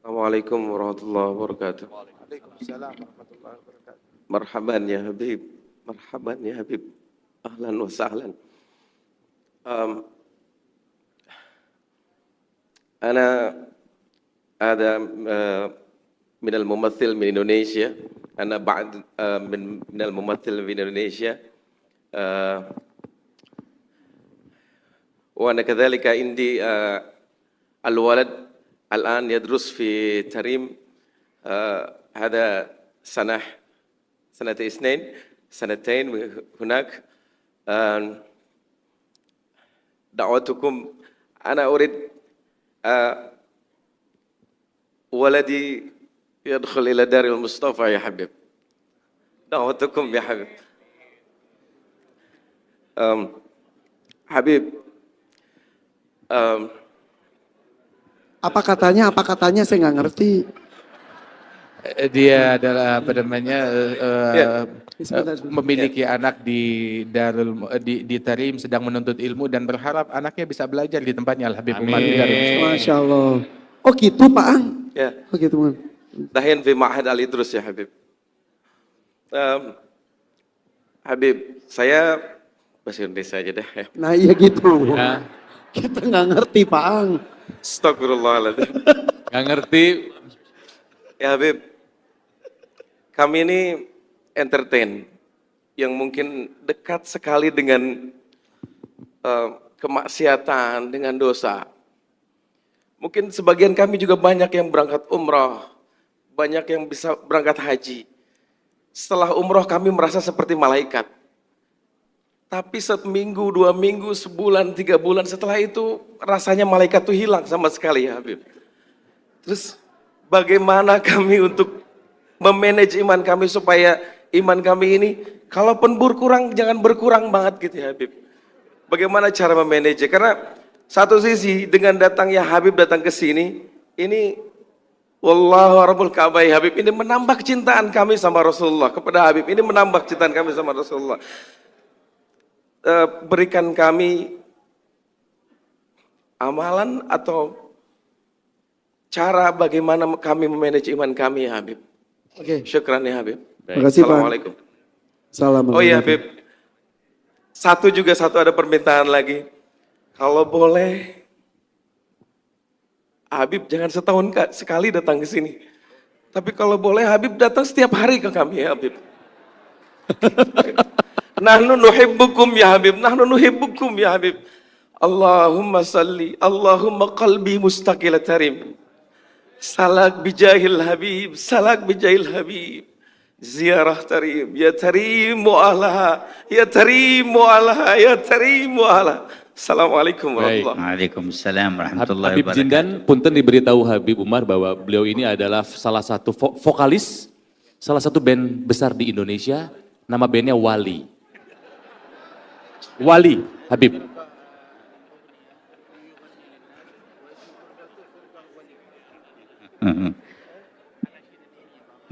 Assalamualaikum warahmatullahi wabarakatuh. Waalaikumsalam warahmatullahi wabarakatuh. Marhaban ya Habib. Marhaban ya Habib. Ahlan wa sahlan. Um, أنا هذا من الممثل من إندونيسيا. أنا بعد من الممثل في إندونيسيا. وأنا كذلك عندي الولد الآن يدرس في تريم. هذا سنتين هناك. دعوتكم، أنا أريد ولدي يدخل إلى دار المصطفى يا حبيب. دعوتكم يا حبيب. Habib, Apa katanya saya nggak ngerti. Dia adalah apa namanya Sebentar. memiliki anak di di Tarim, sedang menuntut ilmu dan berharap anaknya bisa belajar di tempatnya Al Habib Umar di Darul Mustafa. Masya Allah. Oh gitu Pak Ang. ya, Oh gitu Bang. dahin fi Ma'had Al-Idrus ya Habib. Habib, saya bahasa Indonesia aja deh ya. Nah iya gitu. Ya, Kita nggak ngerti Pak Ang. Astagfirullahaladzim. nggak ngerti. Ya Habib, kami ini entertain yang mungkin dekat sekali dengan kemaksiatan, dengan dosa. Mungkin sebagian kami juga banyak yang berangkat umrah, banyak yang bisa berangkat haji. Setelah umrah kami merasa seperti malaikat. Tapi seminggu, 2 minggu, sebulan, 3 bulan setelah itu rasanya malaikat itu hilang sama sekali ya Habib. Terus bagaimana kami untuk memanage iman kami supaya iman kami ini kalaupun berkurang jangan berkurang banget gitu ya Habib. Bagaimana cara memanage? Karena satu sisi dengan datangnya Habib datang ke sini, ini wallahu rabbul Ka'bah ya Habib, ini menambah kecintaan kami sama Rasulullah kepada Habib, ini menambah kecintaan kami sama Rasulullah. Berikan kami amalan atau cara bagaimana kami memanage iman kami ya Habib. Oke. Syukran ya Habib. Terima kasih Pak. Assalamualaikum. Salam. Oh iya Habib. Satu ada permintaan lagi. Kalau boleh Habib jangan setahun sekali datang ke sini. Tapi kalau boleh Habib datang setiap hari ke kami ya Habib. Nahnu nuhibbukum ya Habib. Nahnu nuhibbukum ya Habib. Allahumma salli. Allahumma qalbi mustaqil tarim. Salak bijahil Habib. Salak bijahil Habib. Ziarah tarim. Ya tarim mu'alaha. Ya tarim mu'alaha. Ya tarim mu'alaha. Assalamualaikum warahmatullahi wabarakatuh. Waalaikumsalam warahmatullahi Habib wabarakatuh. Jindan, punten diberitahu Habib Umar bahwa beliau ini adalah salah satu vokalis, salah satu band besar di Indonesia, nama bandnya Wali. Wali, Habib.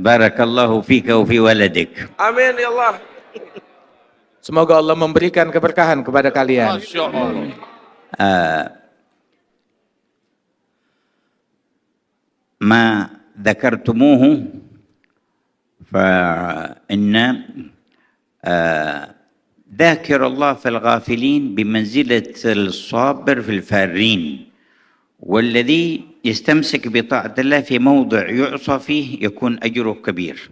Barakallahu fika wa fi waladik. Amin ya Allah. Semoga Allah memberikan keberkahan kepada kalian. Masya Allah. ما ذكرتموه فإن ذاكر الله في الغافلين بمنزلة الصابر في الفارين، والذي يستمسك بطاعة الله في موضع يعصى فيه يكون أجره كبير.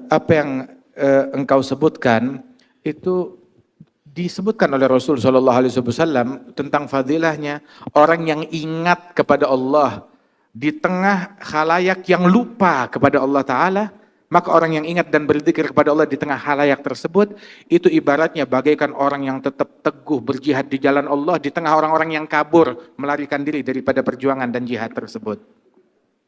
Apa yang engkau sebutkan itu disebutkan oleh Rasul Shallallahu Alaihi Wasallam tentang fadilahnya orang yang ingat kepada Allah di tengah khalayak yang lupa kepada Allah Ta'ala, maka orang yang ingat dan berzikir kepada Allah di tengah khalayak tersebut, itu ibaratnya bagaikan orang yang tetap teguh berjihad di jalan Allah di tengah orang-orang yang kabur melarikan diri daripada perjuangan dan jihad tersebut.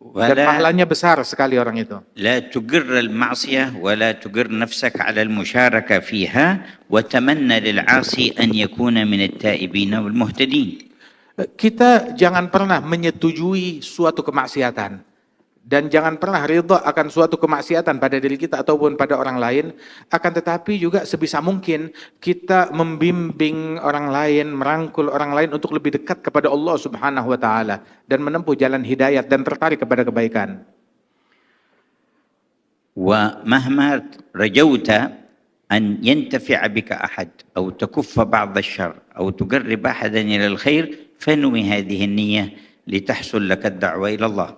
Dan pahalanya besar sekali orang itu. لا تجر المعصية ولا تجر نفسك على المشاركة فيها وتمنى للعاصي أن يكون من التائبين والمهتدين. Kita jangan pernah menyetujui suatu kemaksiatan Dan jangan pernah ridha akan suatu kemaksiatan pada diri kita ataupun pada orang lain. Akan tetapi juga sebisa mungkin kita membimbing orang lain, merangkul orang lain untuk lebih dekat kepada Allah Subhanahu wa taala dan menempuh jalan hidayat dan tertarik kepada kebaikan. ومهما رجوت أن ينتفع بك أحد أو تكف بعض الشر أو تقرب أحدا إلى الخير فانوي هذه النية لتحصل لك الدعوة إلى الله.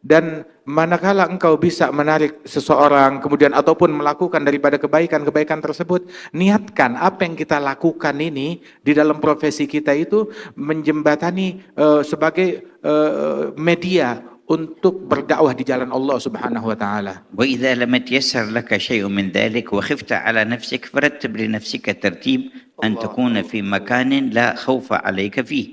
Dan manakala engkau bisa menarik seseorang kemudian ataupun melakukan daripada kebaikan-kebaikan tersebut, niatkan apa yang kita lakukan ini di dalam profesi kita itu menjembatani sebagai media untuk berdakwah di jalan Allah Subhanahu wa taala. وإذا لم يتيسر لك شيء من ذلك وخفت على نفسك فرتب لنفسك ترتيب أن تكون في مكان لا خوف عليك فيه.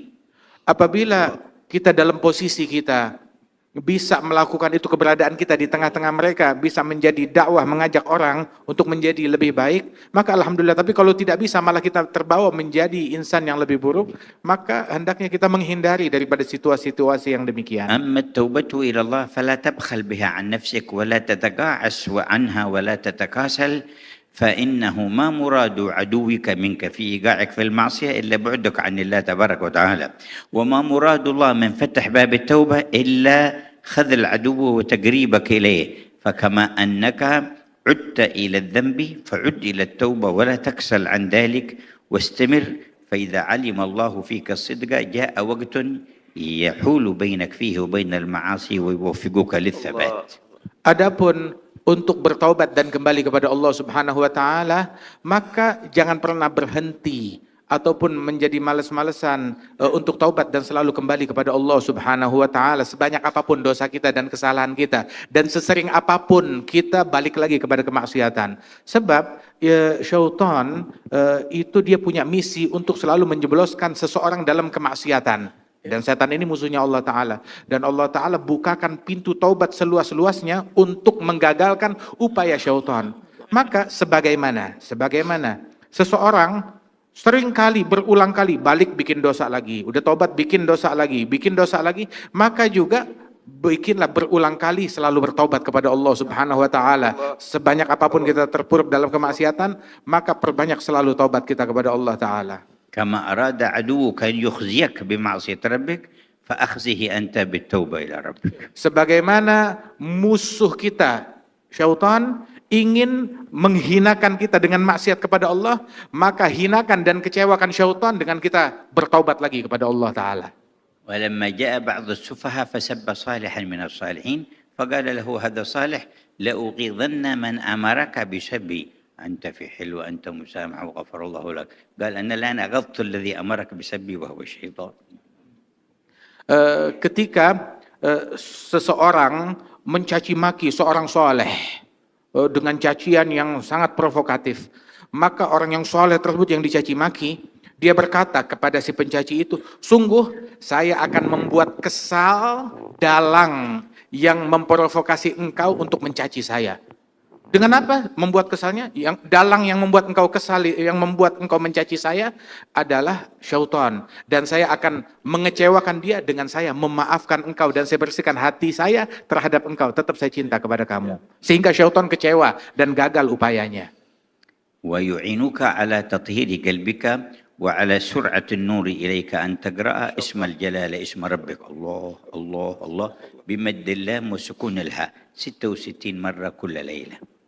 Apabila kita dalam posisi kita bisa melakukan itu, keberadaan kita di tengah-tengah mereka bisa menjadi dakwah, mengajak orang untuk menjadi lebih baik, maka alhamdulillah. Tapi kalau tidak bisa, malah kita terbawa menjadi insan yang lebih buruk, maka hendaknya kita menghindari daripada situasi-situasi yang demikian. أما التوبة إلى الله فلا تبخل بها عن نفسك ولا تتقاعس عنها ولا تتكاسل، فإنه ما مراد عدوك منك في إيقاعك في المعصية إلا بعدك عن الله تبارك وتعالى، وما مراد الله من فتح باب التوبة إلا خذل عدوه وتقريبك إليه، فكما أنك عدت إلى الذنب فعد إلى التوبة ولا تكسل عن ذلك واستمر، فإذا علم الله فيك الصدق جاء وقت يحول بينك فيه وبين المعاصي ويوفقك للثبات. Adapun untuk bertaubat dan kembali kepada Allah Subhanahu wa taala, maka jangan pernah berhenti ataupun menjadi malas-malesan untuk taubat dan selalu kembali kepada Allah Subhanahu wa taala sebanyak apapun dosa kita dan kesalahan kita, dan sesering apapun kita balik lagi kepada kemaksiatan. Sebab syaitan itu dia punya misi untuk selalu menjebloskan seseorang dalam kemaksiatan. Dan setan ini musuhnya Allah Ta'ala. Dan Allah Ta'ala bukakan pintu taubat seluas-luasnya untuk menggagalkan upaya syaitan. Maka sebagaimana seseorang seringkali berulang kali balik bikin dosa lagi, udah taubat bikin dosa lagi, maka juga bikinlah berulang kali selalu bertaubat kepada Allah Subhanahu wa taala. Sebanyak apapun kita terpuruk dalam kemaksiatan, maka perbanyak selalu taubat kita kepada Allah Ta'ala. كما أراد عدوك أن يخزيك بمعصية ربك فأخزه أنت بالتوبة إلى ربك. Sebagaimana musuh kita syaitan ingin menghinakan kita dengan maksiat kepada Allah, maka hinakan dan kecewakan syaitan dengan kita bertaubat lagi kepada Allah Ta'ala. ولما جاء بعض السفهاء فسب صالحا من الصالحين فقال له هذا صالح لأغيظن من أمرك بسبي أنت في حل وأنت مسامح وغفر الله لك. قال أنا الآن أغضت الذي أمرك بسبي وهو الشيطان. Ketika seseorang mencaci maki seorang soleh dengan cacian yang sangat provokatif, maka orang yang soleh tersebut yang dicaci maki, dia berkata kepada si pencaci itu, sungguh saya akan membuat kesal dalang yang memprovokasi engkau untuk mencaci saya. Dengan apa membuat kesalnya? Yang dalang yang membuat engkau kesal, yang membuat engkau mencaci saya adalah syaitan. Dan saya akan mengecewakan dia dengan saya memaafkan engkau dan saya bersihkan hati saya terhadap engkau. Tetap saya cinta kepada kamu. Sehingga syaitan kecewa dan gagal upayanya. ويعينك على تطهير قلبك وعلى سرعة النور إليك أن تقرأ اسم الجلالة اسم ربك الله الله الله بمد اللام وسكون الهاء 66 مرة كل ليلة.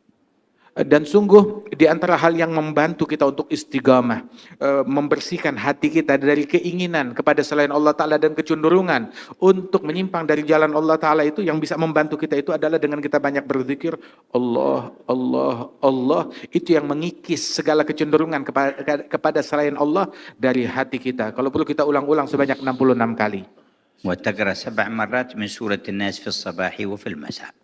Dan sungguh di antara hal yang membantu kita untuk istiqamah, membersihkan hati kita dari keinginan kepada selain Allah Ta'ala dan kecenderungan untuk menyimpang dari jalan Allah Ta'ala, itu yang bisa membantu kita itu adalah dengan kita banyak berzikir Allah, Allah, Allah. Itu yang mengikis segala kecenderungan kepada selain Allah dari hati kita. Kalau perlu kita ulang-ulang sebanyak 66 kali. وتقرأ 7 مرات من سورة الناس في الصباح وفي المساء.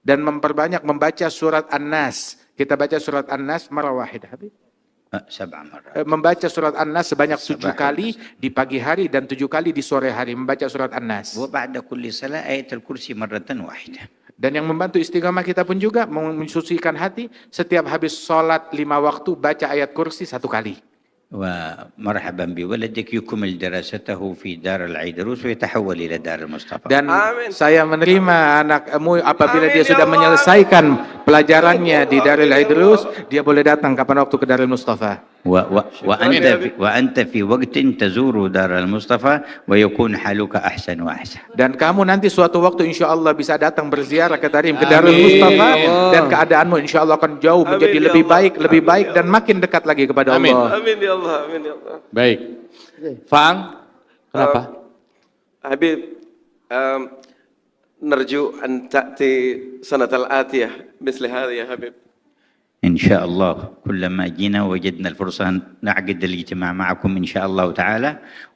Dan memperbanyak membaca surat An-Nas. Kita baca surat An-Nas marah wahidah. 7 مرات. Membaca surat An-Nas sebanyak 7 kali di pagi hari dan 7 kali di sore hari. Membaca surat An-Nas. وبعد كل صلاة آية الكرسي مرة واحدة. Dan yang membantu istiqamah kita pun juga mensucikan hati. Setiap habis sholat 5 waktu baca ayat kursi 1 kali. ومرحبا بولدك يكمل دراسته في دار العيدروس ويتحول إلى دار المصطفى. Dan Amin. saya menerima anakmu apabila Amin, dia ya sudah Allah. menyelesaikan pelajarannya di Darul Amin, ya Idrus, dia boleh datang kapan waktu ke Darul Mustafa. وأنت في وقت تزور دار المصطفى ويكون حالك أحسن وأحسن. Dan kamu nanti suatu waktu insya Allah bisa datang berziarah ke Tarim, ke Darul Mustafa, dan keadaanmu insya Allah akan jauh Amin, menjadi ya lebih Allah. baik, lebih Amin, baik, ya dan makin dekat lagi kepada Amin. Allah. Amin ya Allah, amin ya Allah. Baik. Fang, kenapa? Habib, نرجو أن تأتي سنة الآتية مثل هذه يا حبيب. إن شاء الله كلما جينا وجدنا الفرصة أن نعقد الاجتماع معكم إن شاء الله تعالى،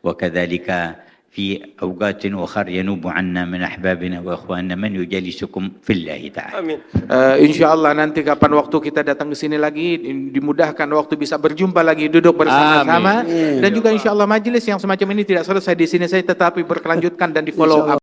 وكذلك في أوقات أخرى ينوب عنا من أحبابنا وأخواننا من يجالسكم في الله تعالى. Amin. Insya Allah nanti kapan waktu kita datang ke sini lagi, dimudahkan waktu bisa berjumpa lagi, duduk bersama-sama, Amin. dan juga insya Allah majelis yang semacam ini tidak selesai di sini saja, tetapi berkelanjutkan dan di follow up.